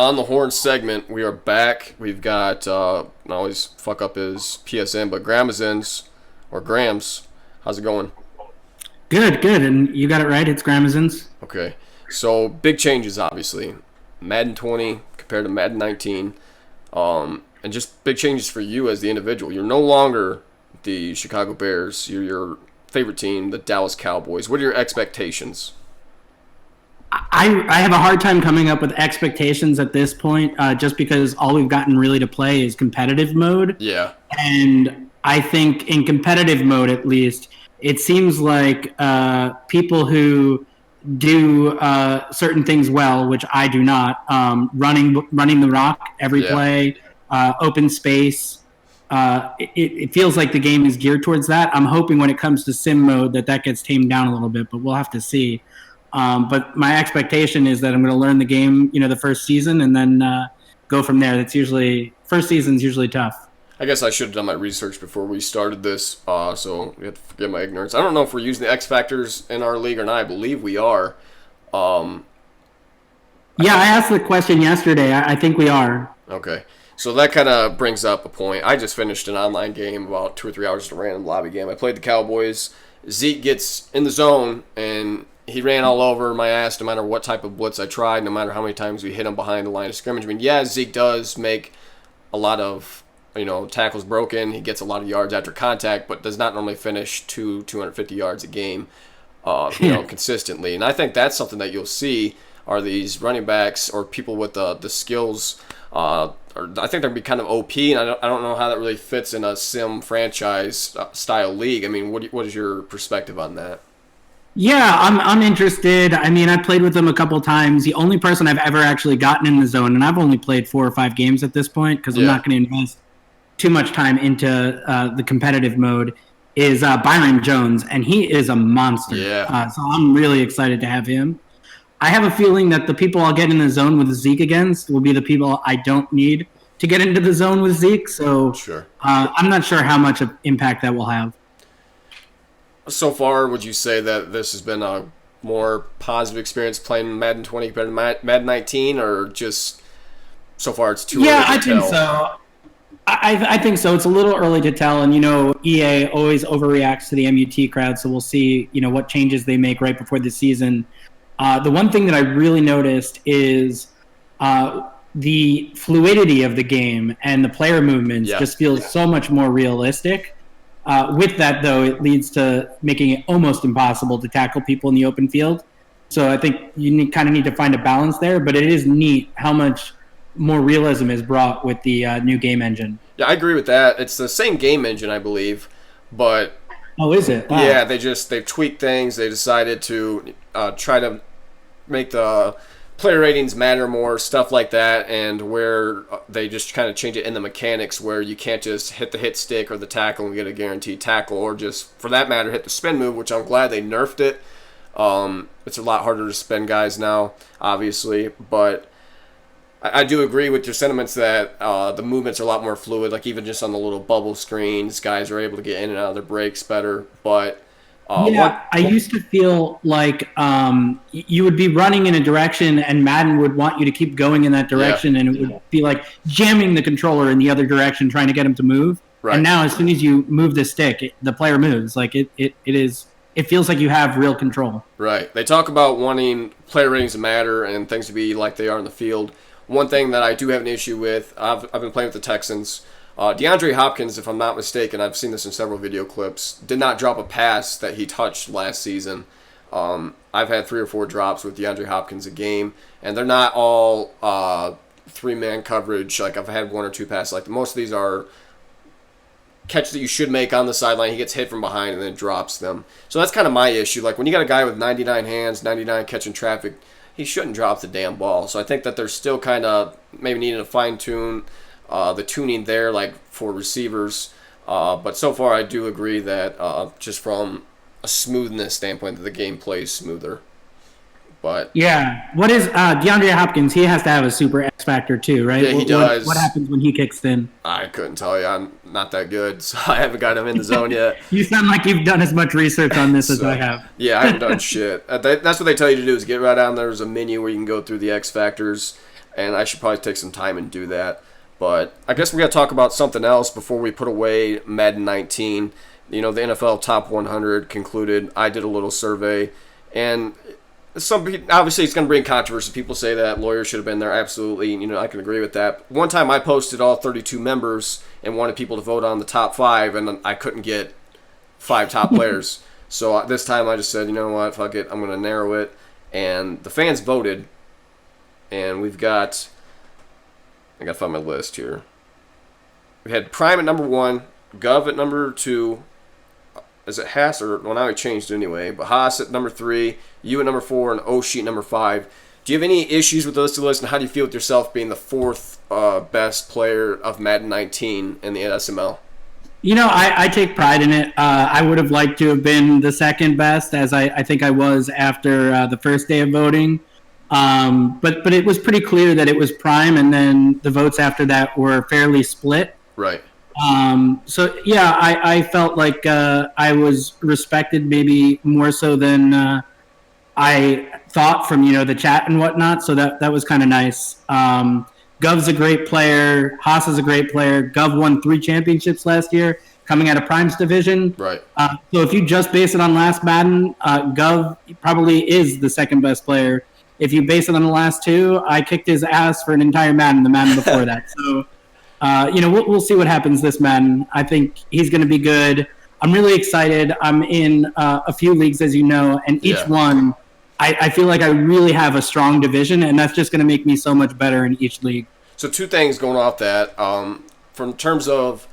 on the Horn segment. We are back. We've got, I always fuck up his PSN, but Gramazins, or Grams. How's it going? Good, good. And you got it right. It's Gramazins. Okay. So, big changes, obviously. Madden 20 compared to Madden 19. And just big changes for you as the individual. You're no longer the Chicago Bears. You're your favorite team, the Dallas Cowboys. What are your expectations? I have a hard time coming up with expectations at this point, just because all we've gotten really to play is competitive mode. Yeah. And I think in competitive mode, at least, it seems like people who do certain things well, which I do not, running the rock every play, open space. It feels like the game is geared towards that. I'm hoping when it comes to sim mode that gets tamed down a little bit, but we'll have to see. But my expectation is that I'm going to learn the game, the first season, and then go from there. First season's usually tough. I guess I should have done my research before we started this, so you have to forgive my ignorance. I don't know if we're using the X Factors in our league or not. I believe we are. I asked the question yesterday. I think we are. Okay. So that kind of brings up a point. I just finished an online game about 2 or 3 hours, just a random lobby game. I played the Cowboys. Zeke gets in the zone, and he ran all over my ass no matter what type of blitz I tried, no matter how many times we hit him behind the line of scrimmage. I mean, yeah, Zeke does make a lot of, tackles broken. He gets a lot of yards after contact, but does not normally finish 250 yards a game, consistently. And I think that's something that you'll see are these running backs or people with the skills. I think they're going to be kind of OP, and I don't know how that really fits in a sim franchise style league. I mean, what is your perspective on that? Yeah, I'm interested. I mean, I played with them a couple times. The only person I've ever actually gotten in the zone, and I've only played 4 or 5 games at this point because I'm not going to invest too much time into the competitive mode, is Byron Jones, and he is a monster. Yeah. So I'm really excited to have him. I have a feeling that the people I'll get in the zone with Zeke against will be the people I don't need to get into the zone with Zeke. So sure. I'm not sure how much of impact that will have. So far, would you say that this has been a more positive experience playing Madden 20 compared to Madden 19, or just so far it's too early to tell? Yeah, I think so. I think so. It's a little early to tell, and EA always overreacts to the MUT crowd, so we'll see what changes they make right before the season. The one thing that I really noticed is the fluidity of the game and the player movements just feels so much more realistic. With that, though, it leads to making it almost impossible to tackle people in the open field. So I think you kind of need to find a balance there, but it is neat how much more realism is brought with the new game engine. Yeah, I agree with that. It's the same game engine, I believe, but... Oh, is it? Wow. Yeah, they've tweaked things. They decided to try to make the player ratings matter more, stuff like that, and where they just kind of change it in the mechanics where you can't just hit the hit stick or the tackle and get a guaranteed tackle, or just, for that matter, hit the spin move, which I'm glad they nerfed it. It's a lot harder to spin guys now, obviously, but I do agree with your sentiments that the movements are a lot more fluid, like even just on the little bubble screens, guys are able to get in and out of their breaks better, but... I used to feel like you would be running in a direction and Madden would want you to keep going in that direction, and it would be like jamming the controller in the other direction trying to get him to move. Right. And now as soon as you move the stick, the player moves. Like it feels like you have real control. Right. They talk about wanting player ratings to matter and things to be like they are in the field. One thing that I do have an issue with, I've been playing with the Texans. DeAndre Hopkins, if I'm not mistaken, I've seen this in several video clips, did not drop a pass that he touched last season. I've had 3 or 4 drops with DeAndre Hopkins a game, and they're not all 3-man coverage. Like, I've had 1 or 2 passes. Like, most of these are catches that you should make on the sideline. He gets hit from behind and then drops them. So that's kind of my issue. Like, when you got a guy with 99 hands, 99 catching traffic, he shouldn't drop the damn ball. So I think that they're still kind of maybe needing to fine-tune the tuning there, like for receivers, but so far I do agree that just from a smoothness standpoint, that the game plays smoother. But yeah, what is DeAndre Hopkins? He has to have a super X factor too, right? Yeah, he does. What happens when he kicks in? I couldn't tell you. I'm not that good, so I haven't got him in the zone yet. You sound like you've done as much research on this as I have. Yeah, I haven't done shit. That's what they tell you to do, is get right down there. There's a menu where you can go through the X factors. and I should probably take some time and do that. But I guess we got to talk about something else before we put away Madden 19. The NFL Top 100 concluded. I did a little survey, and obviously it's going to bring controversy. People say that lawyers should have been there. Absolutely, I can agree with that. One time I posted all 32 members and wanted people to vote on the top 5, and I couldn't get 5 top players. So this time I just said, you know what, fuck it, I'm going to narrow it. And the fans voted, and we've got, I got to find my list here. We had Prime at number 1, Gov at number 2, is it Haas, or, well, now he changed it anyway, but Haas at number 3, you at number 4, and Oshie at number 5. Do you have any issues with those two lists, and how do you feel with yourself being the 4th best player of Madden 19 in the SML? I take pride in it. I would have liked to have been the second best, as I think I was after the first day of voting. But it was pretty clear that it was Prime, and then the votes after that were fairly split. Right. So, yeah, I felt like I was respected maybe more so than I thought from, the chat and whatnot. So that was kind of nice. Gov's a great player. Haas is a great player. Gov won 3 championships last year, coming out of Prime's division. Right. So if you just base it on last Madden, Gov probably is the second best player. If you base it on the last 2, I kicked his ass for an entire Madden, the Madden before that. So, we'll see what happens this Madden. I think he's going to be good. I'm really excited. I'm in a few leagues, as you know, and each one, I feel like I really have a strong division, and that's just going to make me so much better in each league. So 2 things going off that. From terms of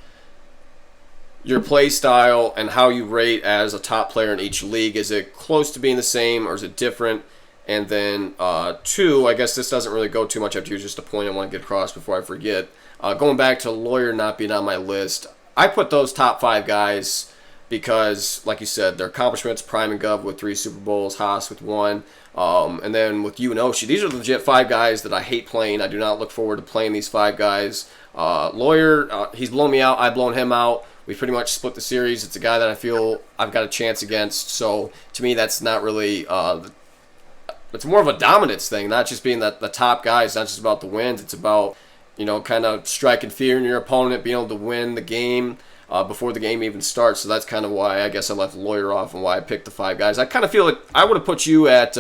your play style and how you rate as a top player in each league, is it close to being the same, or is it different? And then 2, I guess this doesn't really go too much up to you, just a point I want to get across before I forget. Going back to Lawyer not being on my list, I put those top 5 guys because, like you said, their accomplishments, Prime and Gov with 3 Super Bowls, Haas with 1, and then with you and Oshie, these are legit 5 guys that I hate playing. I do not look forward to playing these 5 guys. Lawyer, he's blown me out. I've blown him out. We pretty much split the series. It's a guy that I feel I've got a chance against. So to me, that's not really it's more of a dominance thing, not just being the top guy. It's not just about the wins. It's about, kind of striking fear in your opponent, being able to win the game before the game even starts. So that's kind of why I guess I left Lawyer off and why I picked the 5 guys. I kind of feel like I would have put you at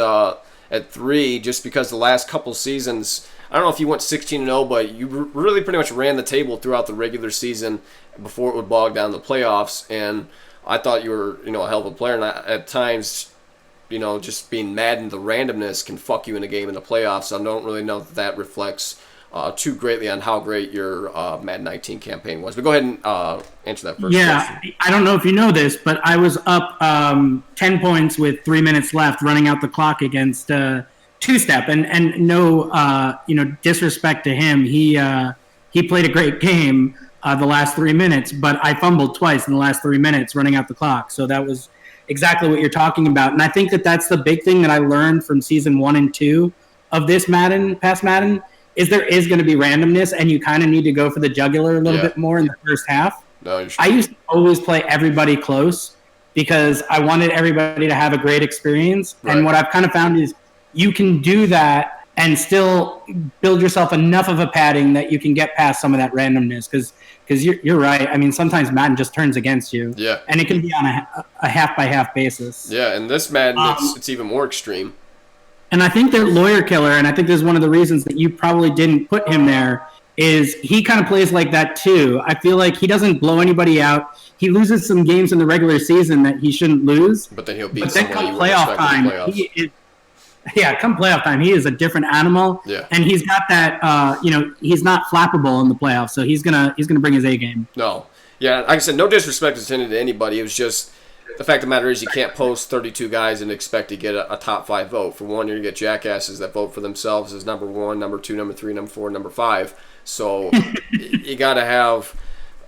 3 just because the last couple seasons, I don't know if you went 16-0, but you really pretty much ran the table throughout the regular season before it would bog down the playoffs. And I thought you were, a hell of a player. And at times, just being Madden, the randomness can fuck you in a game in the playoffs. So I don't really know that reflects too greatly on how great your Madden 19 campaign was. But go ahead and answer that first question. I don't know if you know this, but I was up 10 points with 3 minutes left, running out the clock against Two-Step. And no, disrespect to him. He played a great game the last 3 minutes, but I fumbled twice in the last 3 minutes running out the clock. So that was exactly what you're talking about. And I think that's the big thing that I learned from season 1 and 2 of this Madden, past Madden, is there is going to be randomness, and you kind of need to go for the jugular a little bit more in the first half. No, I used to always play everybody close because I wanted everybody to have a great experience. Right. And what I've kind of found is you can do that and still build yourself enough of a padding that you can get past some of that randomness. Because you're right. I mean, sometimes Madden just turns against you. Yeah. And it can be on a half-by-half basis. Yeah, and this Madden, it's even more extreme. And I think that Lawyer Killer, and I think this is one of the reasons that you probably didn't put him there, is he kind of plays like that too. I feel like he doesn't blow anybody out. He loses some games in the regular season that he shouldn't lose. But then he'll beat someone come playoff time, come playoff time, he is a different animal. Yeah. And he's got that, he's not flappable in the playoffs, so he's gonna bring his A game. No. Yeah, like I said, no disrespect intended to anybody. It was just the fact of the matter is you can't post 32 guys and expect to get a top 5 vote. For one, you're going to get jackasses that vote for themselves as number 1, number 2, number 3, number 4, number 5. So you got to have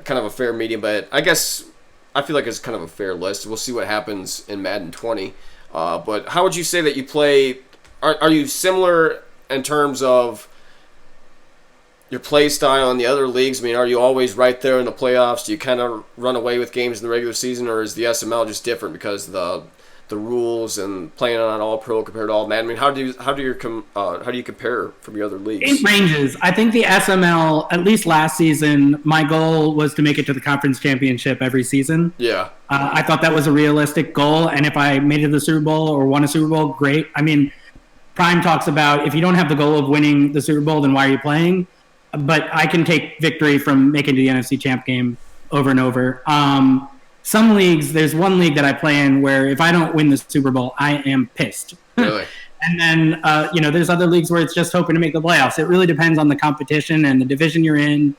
kind of a fair medium. But I guess I feel like it's kind of a fair list. We'll see what happens in Madden 20. But how would you say that you play? Are you similar in terms of your play style in the other leagues? I mean, are you always right there in the playoffs? Do you kind of run away with games in the regular season, or is the SML just different because the the rules and playing on All Pro compared to All Madden? I mean, how do you compare from your other leagues? It ranges. I think the SML, at least last season, my goal was to make it to the conference championship every season. Yeah. I thought that was a realistic goal, and if I made it to the Super Bowl or won a Super Bowl, great. I mean, Prime talks about if you don't have the goal of winning the Super Bowl, then why are you playing? But I can take victory from making the NFC Champ game over and over. Some leagues, there's one league that I play in where if I don't win the Super Bowl, I am pissed. Really? And then, there's other leagues where it's just hoping to make the playoffs. It really depends on the competition and the division you're in.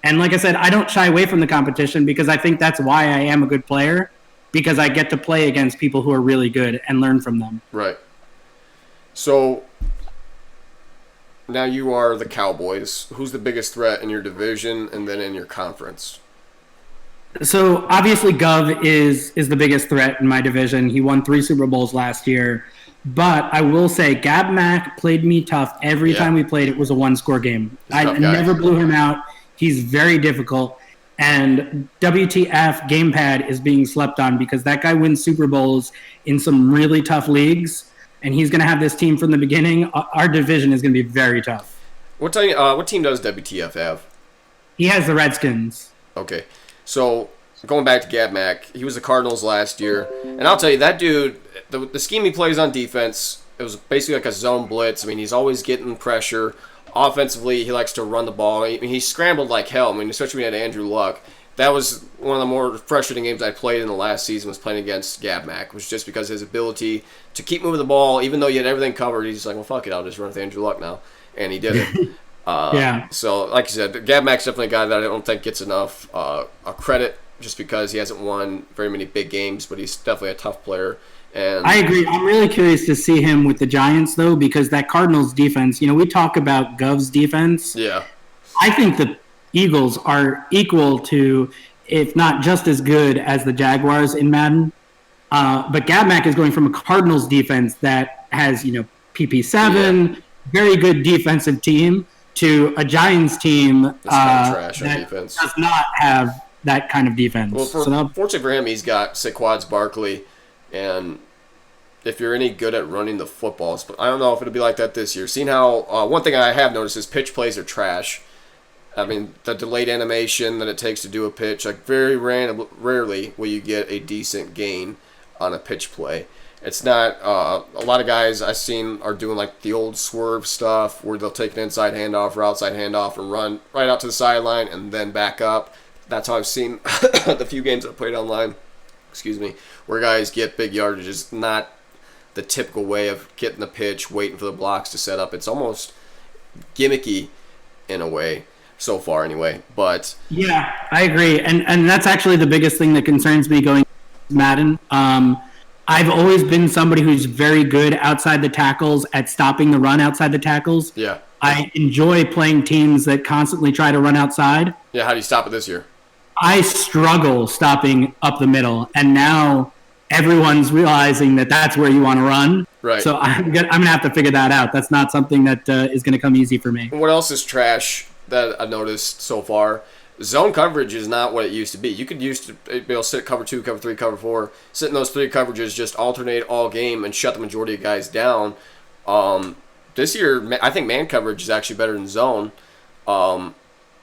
And like I said, I don't shy away from the competition because I think that's why I am a good player, because I get to play against people who are really good and learn from them. Right. So now you are the Cowboys. Who's the biggest threat in your division and then in your conference? So obviously Gov is the biggest threat in my division. He won 3 Super Bowls last year. But I will say Gab Mack played me tough. Every time we played, it was a 1-score game. I never blew him out. He's very difficult. And WTF Gamepad is being slept on because that guy wins Super Bowls in some really tough leagues. And he's going to have this team from the beginning. Our division is going to be very tough. What team does WTF have? He has the Redskins. Okay. So, going back to Gab Mack, he was the Cardinals last year. And I'll tell you, that dude, the scheme he plays on defense, it was basically like a zone blitz. I mean, he's always getting pressure. Offensively, he likes to run the ball. I mean, he scrambled like hell. I mean, especially when he had Andrew Luck. That was one of the more frustrating games I played in the last season was playing against Gab Mack. It was just because his ability to keep moving the ball, even though you had everything covered, he's like, well, fuck it, I'll just run with Andrew Luck now. And he did it. Yeah. So, like you said, Gab Mack's definitely a guy that I don't think gets enough credit just because he hasn't won very many big games, but he's definitely a tough player. And I agree. I'm really curious to see him with the Giants, though, because that Cardinals defense, we talk about Gov's defense. Yeah. I think the Eagles are equal to, if not just as good as the Jaguars in Madden. But Gab Mack is going from a Cardinals defense that has, PP7, very good defensive team, to a Giants team trash on that defense. does not have that kind of defense. Well, fortunately for him, he's got Saquon Barkley, and if you're any good at running the footballs, but I don't know if it'll be like that this year. Seeing how one thing I have noticed is pitch plays are trash. I mean, the delayed animation that it takes to do a pitch, like rarely will you get a decent gain on a pitch play. It's not a lot of guys I've seen are doing like the old swerve stuff where they'll take an inside handoff or outside handoff and run right out to the sideline and then back up. That's how I've seen the few games I've played online, where guys get big yardages, not the typical way of getting the pitch, waiting for the blocks to set up. It's almost gimmicky in a way. So far, anyway. But yeah, I agree, and that's actually the biggest thing that concerns me going Madden. I've always been somebody who's very good outside the tackles at stopping the run outside the tackles. Yeah, I enjoy playing teams that constantly try to run outside. Yeah, how do you stop it this year? I struggle stopping up the middle, and now everyone's realizing that that's where you want to run. Right. So I'm gonna have to figure that out. That's not something that is going to come easy for me. What else is trash that I've noticed so far? Zone coverage is not what it used to be. You could used to be able to sit cover 2, cover 3, cover 4, sit in those 3 coverages, just alternate all game and shut the majority of guys down. This year, I think man coverage is actually better than zone.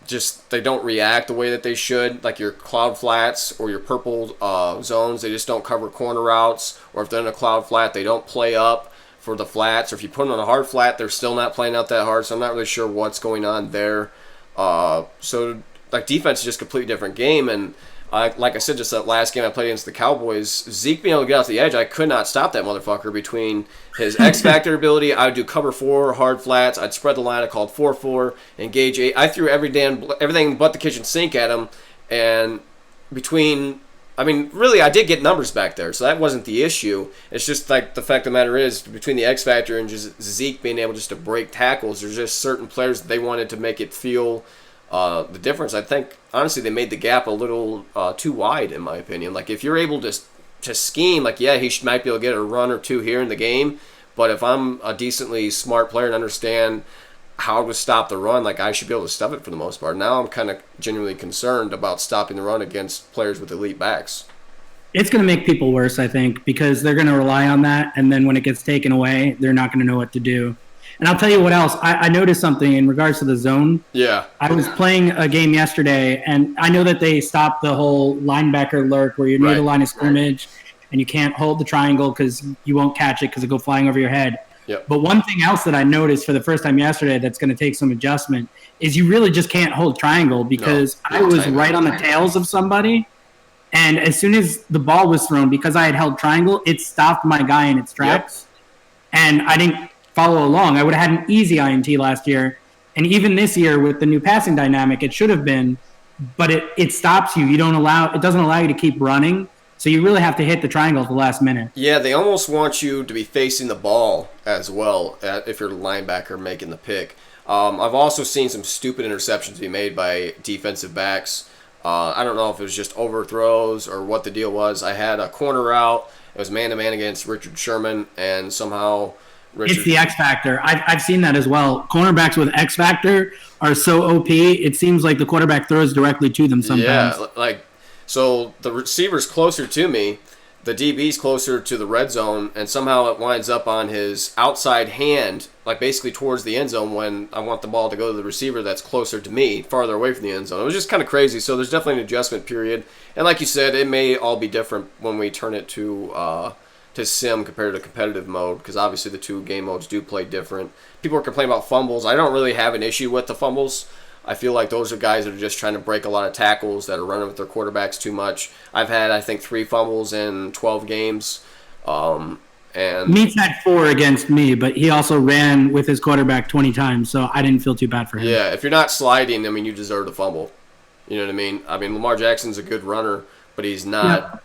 Just they don't react the way that they should, like your cloud flats or your purple zones. They just don't cover corner routes, or if they're in a cloud flat, they don't play up for the flats. Or if you put them on a hard flat, they're still not playing out that hard. So I'm not really sure what's going on there. So like defense is just a completely different game. And like I said, just that last game I played against the Cowboys, Zeke being able to get off the edge, I could not stop that motherfucker between his X Factor ability. I would do cover 4, hard flats. I'd spread the line. I called 4-4, engage 8. I threw everything but the kitchen sink at him. And really, I did get numbers back there, so that wasn't the issue. It's just like the fact of the matter is, between the X Factor and just Zeke being able just to break tackles, there's just certain players that they wanted to make it feel the difference. I think, honestly, they made the gap a little too wide, in my opinion. Like, if you're able to scheme, like, yeah, he might be able to get a run or 2 here in the game, but if I'm a decently smart player and understand how to stop the run, like, I should be able to stop it for the most part. Now I'm kind of genuinely concerned about stopping the run against players with elite backs. It's going to make people worse, I think, because they're going to rely on that. And then when it gets taken away, they're not going to know what to do. And I'll tell you what else. I noticed something in regards to the zone. Yeah. I was playing a game yesterday, and I know that they stopped the whole linebacker lurk where you're near the line of scrimmage and you can't hold the triangle because you won't catch it because it go flying over your head. Yep. But one thing else that I noticed for the first time yesterday that's going to take some adjustment is you really just can't hold triangle because I was right on the tails of somebody. And as soon as the ball was thrown, because I had held triangle, it stopped my guy in its tracks. Yep. And I didn't follow along. I would have had an easy INT last year. And even this year with the new passing dynamic, it should have been, but it stops you. It doesn't allow you to keep running. So you really have to hit the triangle at the last minute. Yeah, they almost want you to be facing the ball as well if you're the linebacker making the pick. I've also seen some stupid interceptions be made by defensive backs. I don't know if it was just overthrows or what the deal was. I had a corner route. It was man-to-man against Richard Sherman, and somehow it's the X factor. I've seen that as well. Cornerbacks with X factor are so OP. It seems like the quarterback throws directly to them sometimes. Yeah, so the receiver's closer to me, the DB's closer to the red zone, and somehow it winds up on his outside hand, like basically towards the end zone when I want the ball to go to the receiver that's closer to me, farther away from the end zone. It was just kind of crazy. So there's definitely an adjustment period. And like you said, it may all be different when we turn it to sim compared to competitive mode, because obviously the two game modes do play different. People are complaining about fumbles. I don't really have an issue with the fumbles. I feel like those are guys that are just trying to break a lot of tackles, that are running with their quarterbacks too much. I've had, I think, 3 fumbles in 12 games. And Meats had 4 against me, but he also ran with his quarterback 20 times, so I didn't feel too bad for him. Yeah, if you're not sliding, I mean, you deserve to fumble. You know what I mean? I mean, Lamar Jackson's a good runner, but he's not... Yeah.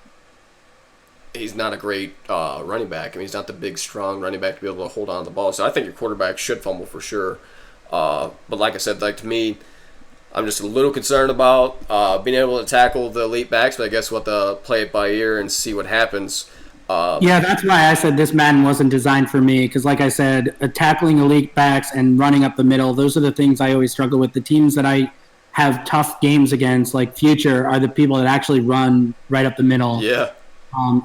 He's not a great running back. I mean, he's not the big, strong running back to be able to hold on to the ball. So I think your quarterback should fumble for sure. But like I said, to me, I'm just a little concerned about being able to tackle the elite backs. But I guess we'll have to play it by ear and see what happens. Yeah, that's why I said this Madden wasn't designed for me. Because like I said, tackling elite backs and running up the middle, those are the things I always struggle with. The teams that I have tough games against, like Future, are the people that actually run right up the middle. Yeah.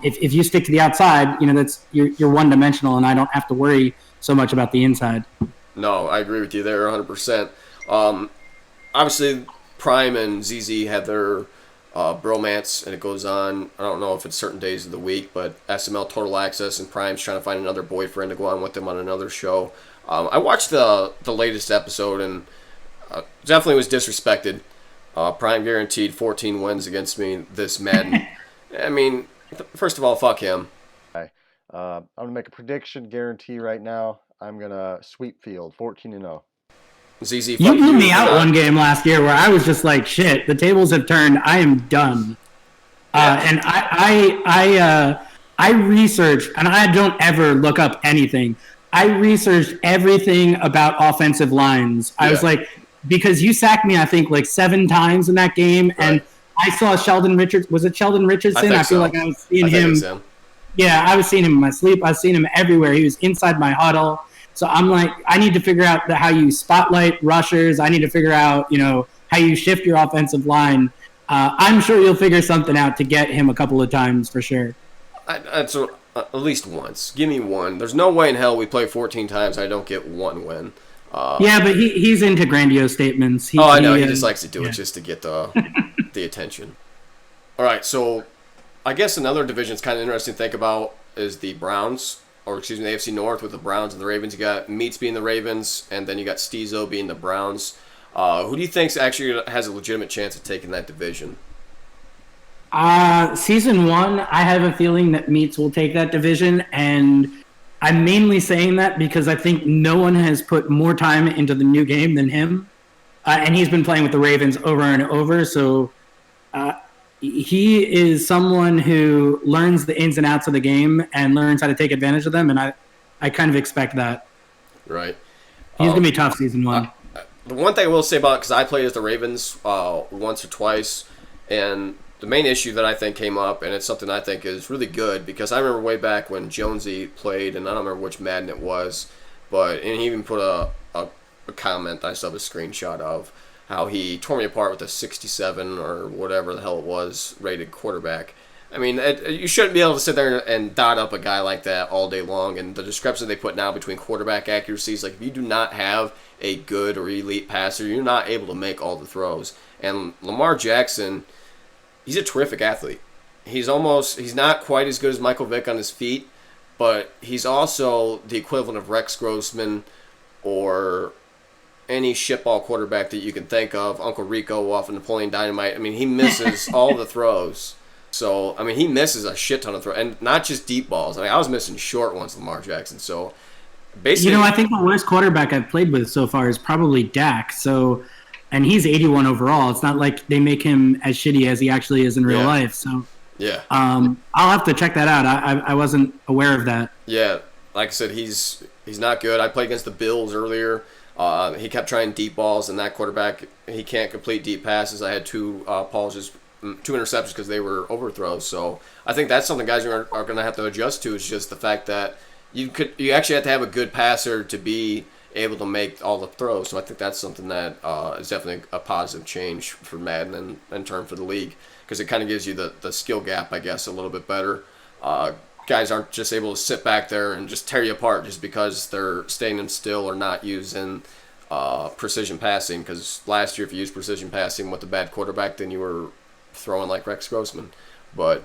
If you stick to the outside, that's you're one dimensional, and I don't have to worry so much about the inside. No, I agree with you there 100%. Obviously, Prime and ZZ have their bromance, and it goes on. I don't know if it's certain days of the week, but SML Total Access and Prime's trying to find another boyfriend to go on with them on another show. I watched the latest episode, and definitely was disrespected. Prime guaranteed 14 wins against me this Madden. I mean... First of all, fuck him. I'm going to make a prediction guarantee right now. I'm going to sweep field, 14-0. ZZ, you blew me out one game last year where I was just like, shit, the tables have turned. I am done. Yeah. And I researched, and I don't ever look up anything. I researched everything about offensive lines. I was like, because you sacked me, I think, like 7 times in that game, and I saw Sheldon Richardson. Was it Sheldon Richardson? I feel like I was seeing him. Yeah, I was seeing him in my sleep. I was seeing him everywhere. He was inside my huddle. So I'm like, I need to figure out how you spotlight rushers. I need to figure out, how you shift your offensive line. I'm sure you'll figure something out to get him a couple of times for sure. At least once. Give me one. There's no way in hell we play 14 times I don't get one win. Yeah, but he's into grandiose statements. I know. He just likes to do it just to get the attention. All right, so I guess another division that's kind of interesting to think about is the Browns, or excuse me, the AFC North with the Browns and the Ravens. You got Meats being the Ravens, and then you got Stezo being the Browns. Who do you think actually has a legitimate chance of taking that division? Season 1, I have a feeling that Meats will take that division, and I'm mainly saying that because I think no one has put more time into the new game than him. And he's been playing with the Ravens over and over, so he is someone who learns the ins and outs of the game and learns how to take advantage of them, and I kind of expect that. Right. He's going to be tough season 1. The one thing I will say about it, because I played as the Ravens once or twice, and the main issue that I think came up, and it's something I think is really good, because I remember way back when Jonesy played, and I don't remember which Madden it was, and he even put a comment I still have a screenshot of how he tore me apart with a 67 or whatever the hell it was rated quarterback. I mean, you shouldn't be able to sit there and dot up a guy like that all day long. And the discrepancy they put now between quarterback accuracies, like if you do not have a good or elite passer, you're not able to make all the throws. And Lamar Jackson, he's a terrific athlete. He's not quite as good as Michael Vick on his feet, but he's also the equivalent of Rex Grossman or any shitball quarterback that you can think of, Uncle Rico off of Napoleon Dynamite. I mean, he misses all the throws. So, I mean, he misses a shit ton of throws, and not just deep balls. I mean, I was missing short ones, Lamar Jackson. So, basically, I think the worst quarterback I've played with so far is probably Dak. So, and he's 81 overall. It's not like they make him as shitty as he actually is in real life. So, yeah, I'll have to check that out. I wasn't aware of that. Yeah, like I said, he's not good. I played against the Bills earlier. He kept trying deep balls, and that quarterback, he can't complete deep passes. I had two interceptions because they were overthrows. So I think that's something guys are going to have to adjust to. Is just the fact that you actually have to have a good passer to be able to make all the throws. So I think that's something that is definitely a positive change for Madden and in turn for the league, because it kind of gives you the skill gap, I guess, a little bit better. Guys aren't just able to sit back there and just tear you apart just because they're staying still or not using precision passing. Because last year, if you used precision passing with a bad quarterback, then you were throwing like Rex Grossman. But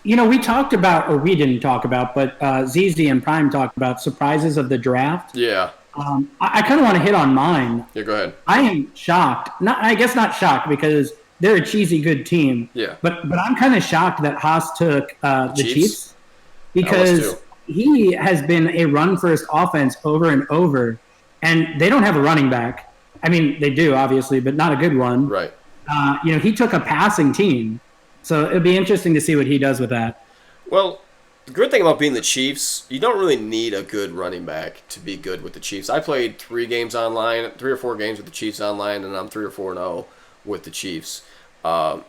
we talked about, or we didn't talk about, but ZZ and Prime talked about surprises of the draft. Yeah. I kind of want to hit on mine. Yeah, go ahead. I am shocked. I guess not shocked because they're a cheesy good team. Yeah. But I'm kind of shocked that Haas took the Chiefs because he has been a run-first offense over and over, and they don't have a running back. I mean, they do, obviously, but not a good one. Right. He took a passing team. So it'd be interesting to see what he does with that. Well, the good thing about being the Chiefs, you don't really need a good running back to be good with the Chiefs. I played 3 or 4 games with the Chiefs online, and I'm 3 or 4-0 with the Chiefs. For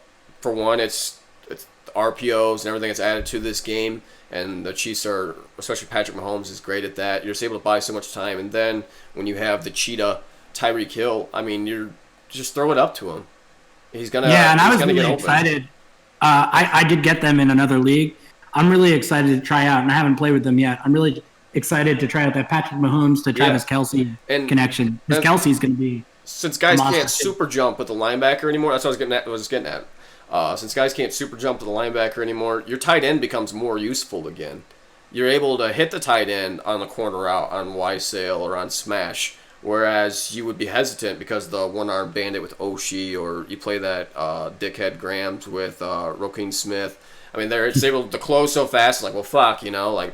one, it's the RPOs and everything that's added to this game, and the Chiefs are, especially Patrick Mahomes, is great at that. You're just able to buy so much time, and then when you have the cheetah Tyreek Hill, I mean, you're just throw it up to him. He's gonna I was really excited. I did get them in another league. I'm really excited to try out, and I haven't played with them yet. I'm really excited to try out that Patrick Mahomes to Travis Kelce connection. Because Kelsey's going to be since guys can't super jump with the linebacker anymore. That's what I was getting at. Since guys can't super jump to the linebacker anymore, your tight end becomes more useful again. You're able to hit the tight end on the corner route, on Y sail or on smash, whereas you would be hesitant because of the one-arm bandit with Oshie, or you play that dickhead Grams with Roquan Smith. I mean, it's able to close so fast. Like, well, fuck, might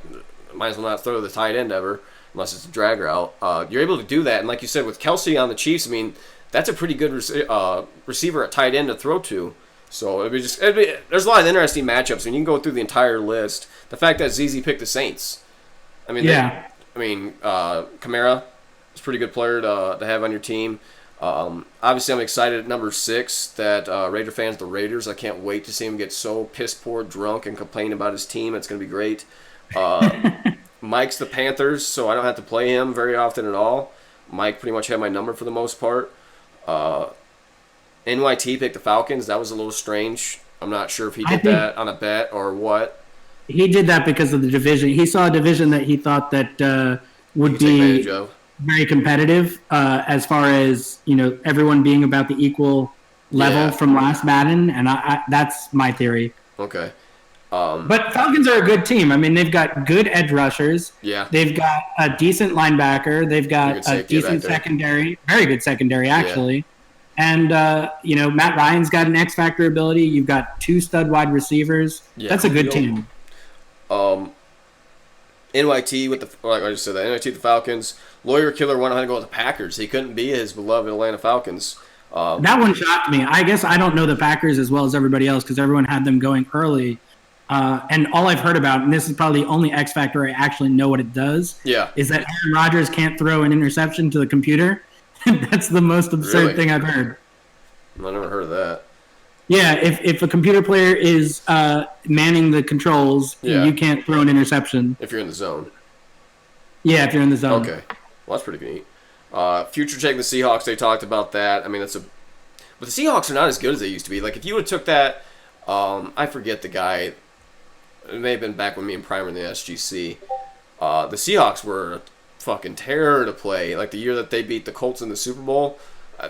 as well not throw the tight end ever, unless it's a drag route. You're able to do that, and like you said, with Kelce on the Chiefs, I mean, that's a pretty good receiver at tight end to throw to. So there's a lot of interesting matchups, and you can go through the entire list. The fact that ZZ picked the Saints, I mean, Kamara is a pretty good player to have on your team. Obviously, I'm excited at number 6 that Raider fans, the Raiders. I can't wait to see him get so piss poor drunk and complain about his team. It's going to be great. Mike's the Panthers, so I don't have to play him very often at all. Mike pretty much had my number for the most part. NYT picked the Falcons. That was a little strange. I'm not sure if he did that on a bet or what. He did that because of the division. He saw a division that he thought that would be very competitive as far as everyone being about the equal level from last Madden, and that's my theory. Okay. But Falcons are a good team. I mean, they've got good edge rushers. Yeah. They've got a decent linebacker. They've got a decent secondary, very good secondary actually. Yeah. And Matt Ryan's got an X factor ability. You've got 2 stud wide receivers. Yeah, that's a good team. NYT with like I just said, NYT the Falcons. Lawyer Killer wanted to go with the Packers. He couldn't be his beloved Atlanta Falcons. That one shocked me. I guess I don't know the Packers as well as everybody else because everyone had them going early. And all I've heard about, and this is probably the only X factor I actually know what it does, is that Aaron Rodgers can't throw an interception to the computer. That's the most absurd thing I've heard. I never heard of that. Yeah, if a computer player is manning the controls, you can't throw an interception. If you're in the zone. Yeah, if you're in the zone. Okay. Well, that's pretty neat. Future taking the Seahawks, they talked about that. I mean, but the Seahawks are not as good as they used to be. Like, if you would have took that I forget the guy. It may have been back when me and Prime were in the SGC. The Seahawks were a fucking terror to play. Like the year that they beat the Colts in the Super Bowl,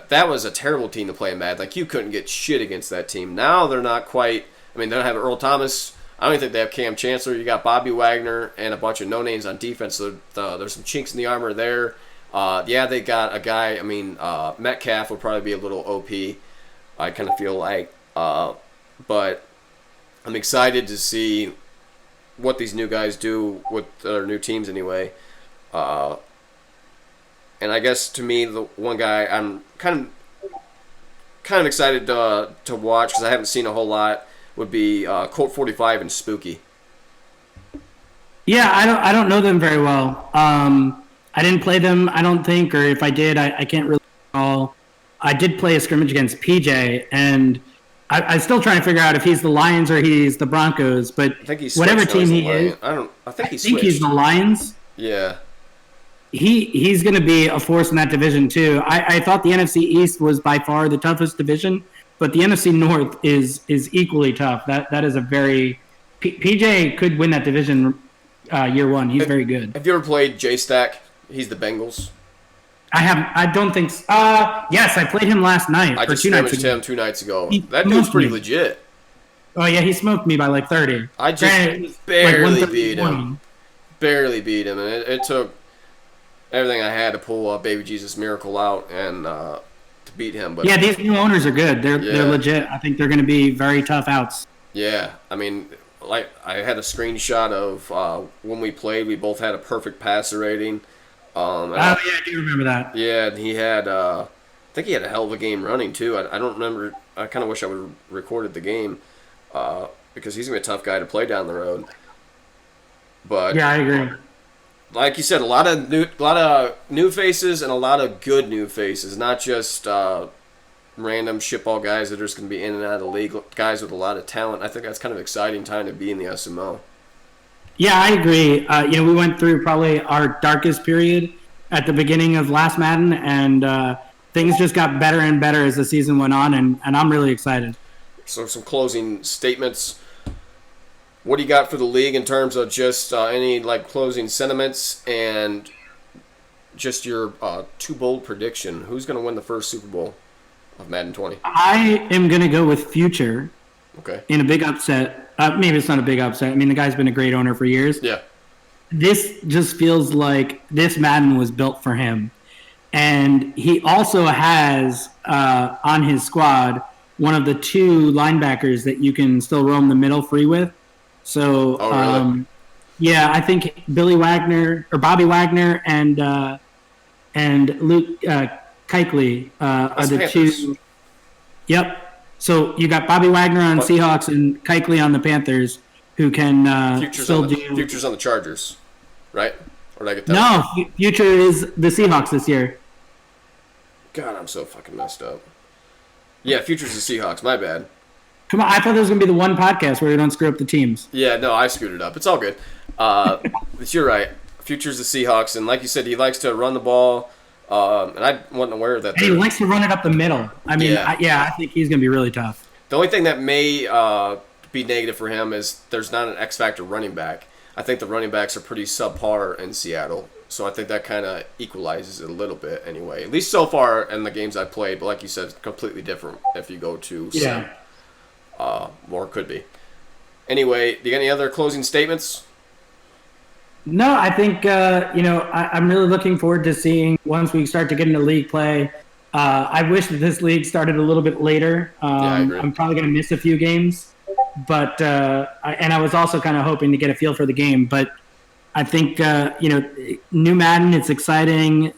that was a terrible team to play in Madden. Like you couldn't get shit against that team. Now they're not quite. I mean, they don't have Earl Thomas. I don't even think they have Cam Chancellor. You got Bobby Wagner and a bunch of no names on defense. So there's some chinks in the armor there. Yeah, they got a guy. I mean, Metcalf will probably be a little OP. I kind of feel like, but I'm excited to see what these new guys do with their new teams anyway. And I guess to me, the one guy I'm kind of excited to watch because I haven't seen a whole lot would be Colt 45 and Spooky. Yeah, I don't know them very well. I didn't play them, I don't think, or if I did, I can't really recall. I did play a scrimmage against PJ, and I'm still trying to figure out if he's the Lions or he's the Broncos. But I think he's whatever team he is, I think he's the Lions. Yeah. He's going to be a force in that division too. I thought the NFC East was by far the toughest division, but the NFC North is equally tough. That is a very PJ could win that division year one. He's very good. Have you ever played J-Stack? He's the Bengals. I don't think so. Yes, I played him last night. I just scrimmaged him 2 nights ago. That dude's pretty legit. Oh yeah, he smoked me by like 30. I just barely beat him. Barely beat him, and it took everything I had to pull Baby Jesus Miracle out and to beat him. But yeah, these new owners are good. They're legit. I think they're going to be very tough outs. Yeah, I mean, like I had a screenshot of when we played. We both had a perfect passer rating. I do remember that. Yeah, and he had, I think he had a hell of a game running too. I don't remember. I kind of wish I would have recorded the game because he's gonna be a tough guy to play down the road. But yeah, I agree. Like you said, a lot of new faces and a lot of good new faces, not just random shitball guys that are just gonna be in and out of the league. Guys with a lot of talent. I think that's kind of exciting time to be in the SML. Yeah, I agree. We went through probably our darkest period at the beginning of last Madden, and things just got better and better as the season went on, and I'm really excited. So some closing statements. What do you got for the league in terms of just any closing sentiments and just your too bold prediction? Who's going to win the first Super Bowl of Madden 20? I am going to go with Future. Okay. In a big upset. Maybe it's not a big upset. I mean, the guy's been a great owner for years. Yeah. This just feels like this Madden was built for him. And he also has on his squad one of the 2 linebackers that you can still roam the middle free with. So, really? Yeah, I think Bobby Wagner and Luke Kuechly are the Panthers. 2. Yep. So you got Bobby Wagner on Seahawks and Kuechly on the Panthers, who can Future's on the Chargers, right? Or did I get that? No, Future is the Seahawks this year. God, I'm so fucking messed up. Yeah, Future's the Seahawks. My bad. Come on, I thought there was going to be the one podcast where we don't screw up the teams. Yeah, no, I screwed it up. It's all good. But you're right. Future's the Seahawks, and like you said, he likes to run the ball. And I wasn't aware of that. And he likes to run it up the middle. I mean, yeah. I think he's going to be really tough. The only thing that may be negative for him is there's not an X factor running back. I think the running backs are pretty subpar in Seattle, so I think that kind of equalizes it a little bit anyway. At least so far in the games I played, but like you said, it's completely different if you go to Sim. Or could be. Anyway, do you got any other closing statements? No, I think, I'm really looking forward to seeing once we start to get into league play. I wish that this league started a little bit later. I agree. I'm probably going to miss a few games. But I was also kind of hoping to get a feel for the game. But I think, new Madden, it's exciting.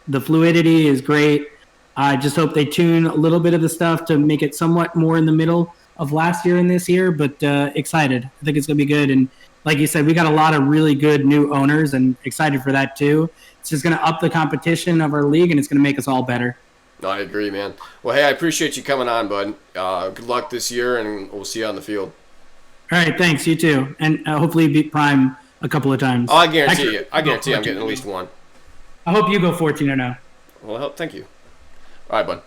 The fluidity is great. I just hope they tune a little bit of the stuff to make it somewhat more in the middle of last year and this year. But excited. I think it's going to be good. And like you said, we got a lot of really good new owners and excited for that too. It's just going to up the competition of our league, and it's going to make us all better. No, I agree, man. Well, hey, I appreciate you coming on, bud. Good luck this year, and we'll see you on the field. All right, thanks. You too. And hopefully beat Prime a couple of times. Oh, I guarantee you. I guarantee I'm getting at least one. I hope you go 14-0. Well, thank you. All right, bud.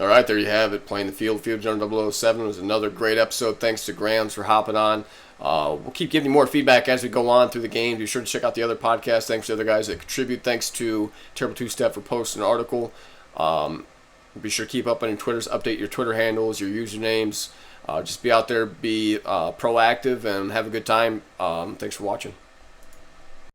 All right, there you have it. Playing the field. Field General 007 was another great episode. Thanks to Grams for hopping on. We'll keep giving you more feedback as we go on through the game. Be sure to check out the other podcasts. Thanks to the other guys that contribute. Thanks to Terrible Two Step for posting an article. Be sure to keep up on your Twitters. Update your Twitter handles, your usernames. Just be out there, be proactive, and have a good time. Thanks for watching.